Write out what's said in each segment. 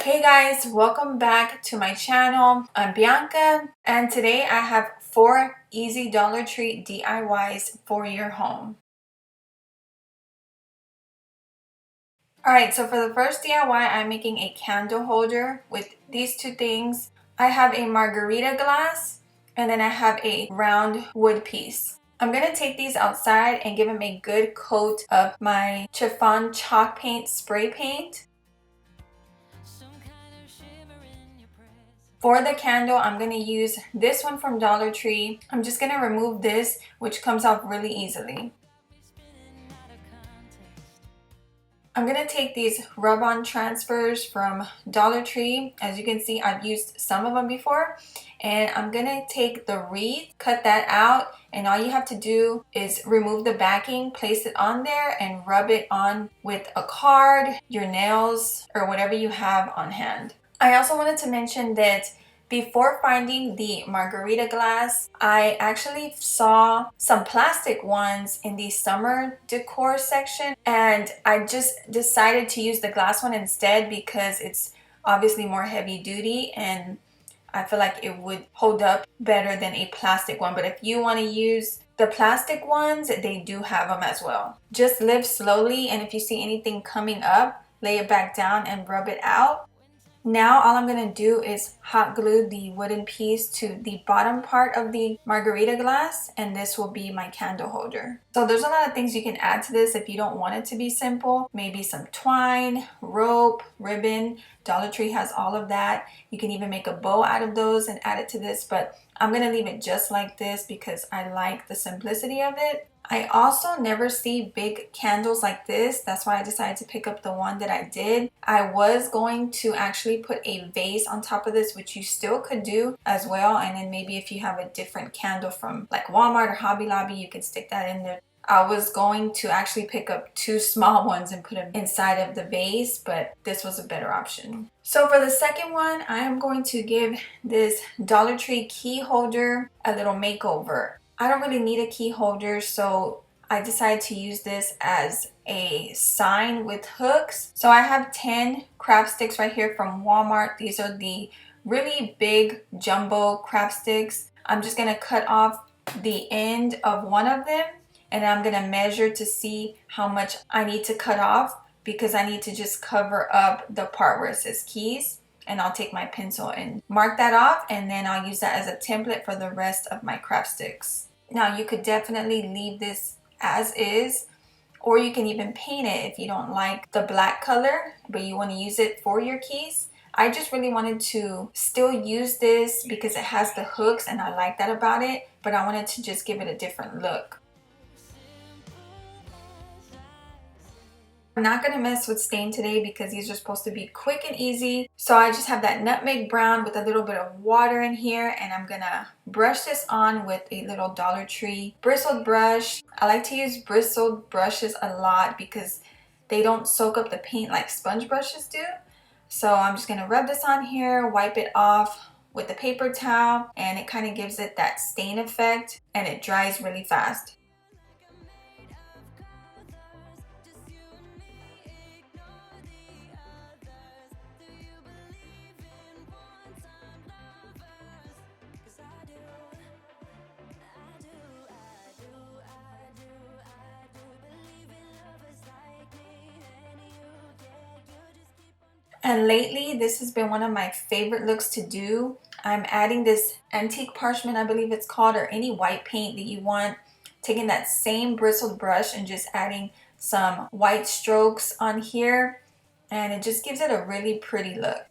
Hey guys, welcome back to my channel. I'm Bianca and today I have 4 easy Dollar Tree DIYs for your home. Alright, so for the first DIY, I'm making a candle holder with these two things. I have a margarita glass and then I have a round wood piece. I'm going to take these outside and give them a good coat of my chiffon chalk paint spray paint. For the candle, I'm going to use this one from Dollar Tree. I'm just going to remove this, which comes off really easily. I'm going to take these rub-on transfers from Dollar Tree. As you can see, I've used some of them before. And I'm going to take the wreath, cut that out, and all you have to do is remove the backing, place it on there, and rub it on with a card, your nails, or whatever you have on hand. I also wanted to mention that before finding the margarita glass, I actually saw some plastic ones in the summer decor section, and I just decided to use the glass one instead because it's obviously more heavy duty and I feel like it would hold up better than a plastic one. But if you want to use the plastic ones, they do have them as well. Just lift slowly, and if you see anything coming up, lay it back down and rub it out. Now all I'm going to do is hot glue the wooden piece to the bottom part of the margarita glass, and this will be my candle holder. So there's a lot of things you can add to this if you don't want it to be simple. Maybe some twine, rope, ribbon. Dollar Tree has all of that. You can even make a bow out of those and add it to this, but I'm going to leave it just like this because I like the simplicity of it. I also never see big candles like this. That's why I decided to pick up the one that I did. I was going to actually put a vase on top of this, which you still could do as well. And then maybe if you have a different candle from like Walmart or Hobby Lobby, you can stick that in there. I was going to actually pick up 2 small ones and put them inside of the vase, but this was a better option. So for the second one, I am going to give this Dollar Tree key holder a little makeover. I don't really need a key holder, so I decided to use this as a sign with hooks. So I have 10 craft sticks right here from Walmart. These are the really big jumbo craft sticks. I'm just going to cut off the end of one of them, and I'm going to measure to see how much I need to cut off because I need to just cover up the part where it says keys. And I'll take my pencil and mark that off, and then I'll use that as a template for the rest of my craft sticks. Now you could definitely leave this as is, or you can even paint it if you don't like the black color but you want to use it for your keys. I just really wanted to still use this because it has the hooks and I like that about it, but I wanted to just give it a different look. I'm not going to mess with stain today because these are supposed to be quick and easy. So I just have that nutmeg brown with a little bit of water in here, and I'm going to brush this on with a little Dollar Tree bristled brush. I like to use bristled brushes a lot because they don't soak up the paint like sponge brushes do. So I'm just going to rub this on here, wipe it off with a paper towel, and it kind of gives it that stain effect, and it dries really fast. And lately, this has been one of my favorite looks to do. I'm adding this antique parchment, I believe it's called, or any white paint that you want. Taking that same bristled brush and just adding some white strokes on here. And it just gives it a really pretty look.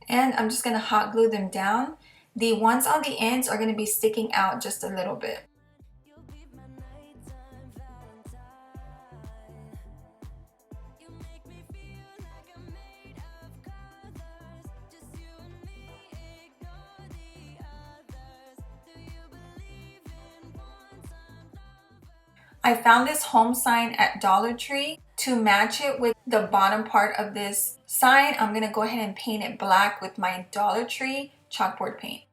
And I'm just going to hot glue them down. The ones on the ends are going to be sticking out just a little bit. I found this home sign at Dollar Tree. To match it with the bottom part of this sign, I'm gonna go ahead and paint it black with my Dollar Tree chalkboard paint.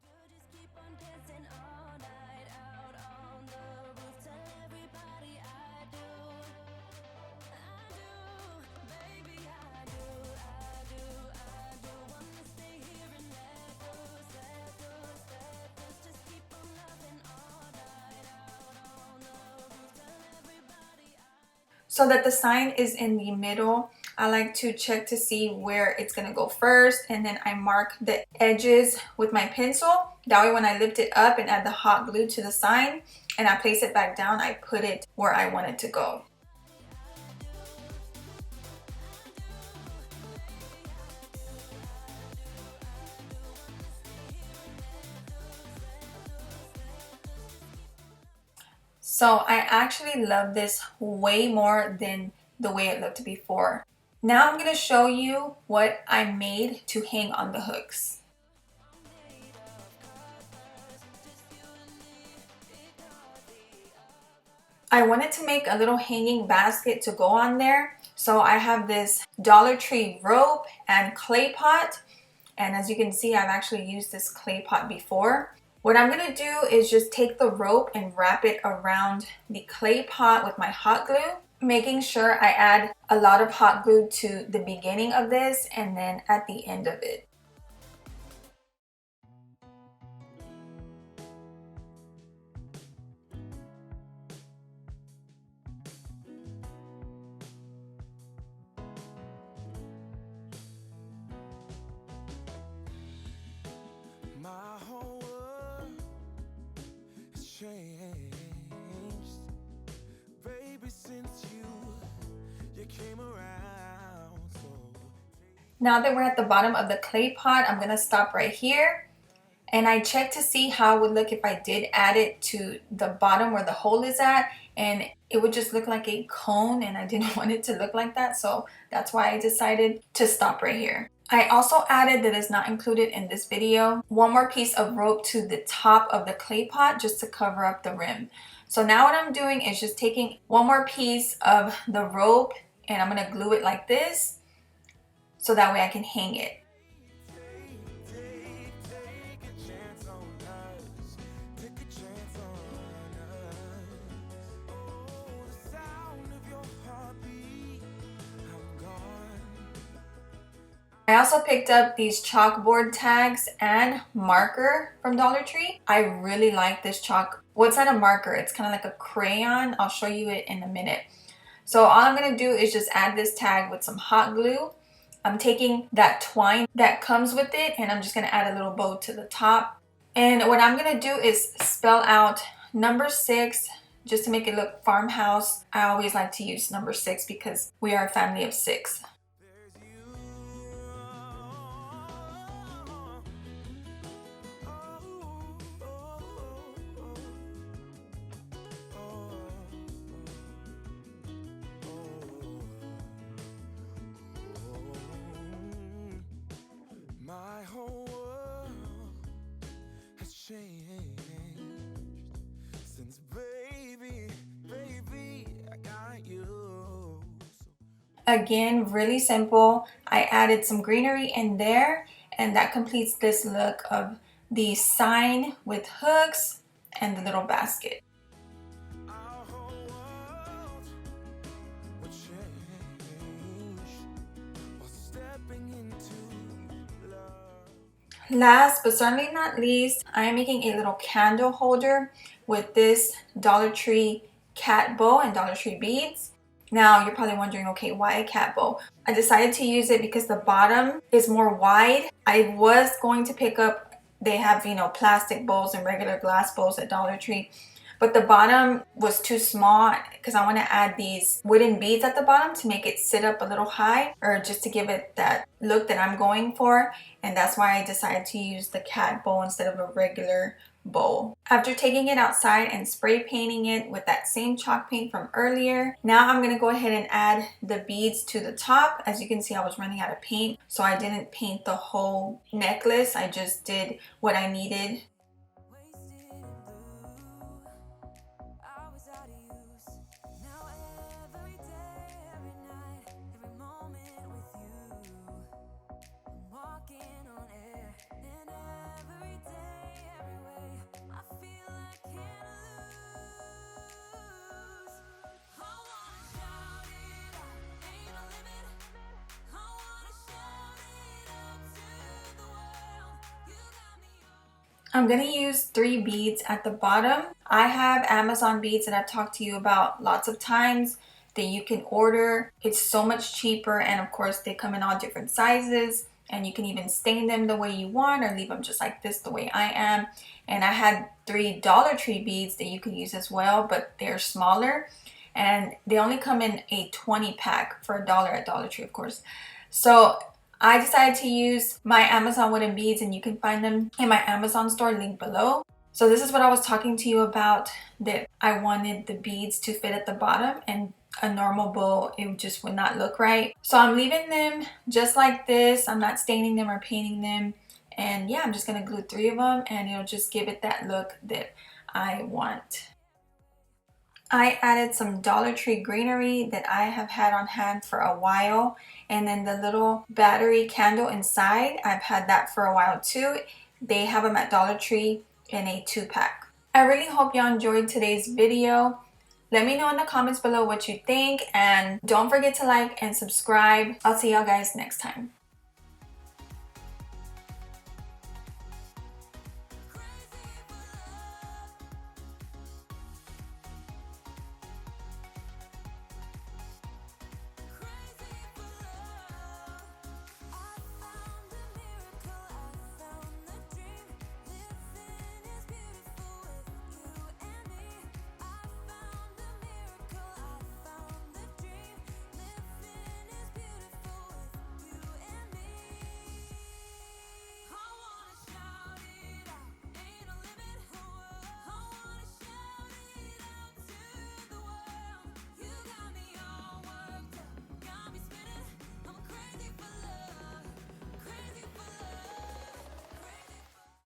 So that the sign is in the middle, I like to check to see where it's gonna go first, and then I mark the edges with my pencil. That way when I lift it up and add the hot glue to the sign and I place it back down, I put it where I want it to go. So I actually love this way more than the way it looked before. Now I'm going to show you what I made to hang on the hooks. I wanted to make a little hanging basket to go on there. So I have this Dollar Tree rope and clay pot. And as you can see, I've actually used this clay pot before. What I'm going to do is just take the rope and wrap it around the clay pot with my hot glue, making sure I add a lot of hot glue to the beginning of this and then at the end of it. My whole world has changed, baby, since you came around. So now that we're at the bottom of the clay pot, I'm gonna stop right here. And I checked to see how it would look if I did add it to the bottom where the hole is at, and it would just look like a cone, and I didn't want it to look like that, so that's why I decided to stop right here. I also added, that is not included in this video, one more piece of rope to the top of the clay pot just to cover up the rim. So now what I'm doing is just taking one more piece of the rope and I'm going to glue it like this so that way I can hang it. take a chance on us, take a chance on us. Oh, the sound of your heartbeat, I'm gone. I also picked up these chalkboard tags and marker from Dollar Tree. I really like this chalk. Well, it's not a marker, it's kind of like a crayon. I'll show you it in a minute. So all I'm going to do is just add this tag with some hot glue. I'm taking that twine that comes with it and I'm just going to add a little bow to the top. And what I'm going to do is spell out number 6 just to make it look farmhouse. I always like to use number 6 because we are a family of 6. My whole world has changed since baby, I got you. Again, really simple. I added some greenery in there and that completes this look of the sign with hooks and the little basket. Our whole world will change while stepping into love. Last but certainly not least, I am making a little candle holder with this Dollar Tree cat bow and Dollar Tree beads. Now you're probably wondering, okay, why a cat bow? I decided to use it because the bottom is more wide. I was going to pick up, they have, you know, plastic bowls and regular glass bowls at Dollar Tree, but the bottom was too small because I want to add these wooden beads at the bottom to make it sit up a little high, or just to give it that look that I'm going for. And that's why I decided to use the cat bow instead of a regular bowl. After taking it outside and spray painting it with that same chalk paint from earlier, now I'm going to go ahead and add the beads to the top. As you can see, I was running out of paint, so I didn't paint the whole necklace. I just did what I needed. I'm gonna use 3 beads at the bottom. I have Amazon beads that I've talked to you about lots of times that you can order. It's so much cheaper, and of course they come in all different sizes, and you can even stain them the way you want or leave them just like this the way I am. And I had 3 Dollar Tree beads that you could use as well, but they're smaller and they only come in a 20 pack for $1 at Dollar Tree, of course. So I decided to use my Amazon wooden beads, and you can find them in my Amazon store, link below. So this is what I was talking to you about, that I wanted the beads to fit at the bottom, and a normal bowl, it just would not look right. So I'm leaving them just like this. I'm not staining them or painting them. And yeah, I'm just gonna glue 3 of them, and it'll just give it that look that I want. I added some Dollar Tree greenery that I have had on hand for a while, and then the little battery candle inside, I've had that for a while too. They have them at Dollar Tree in a 2-pack. I really hope y'all enjoyed today's video. Let me know in the comments below what you think, and don't forget to like and subscribe. I'll see y'all guys next time.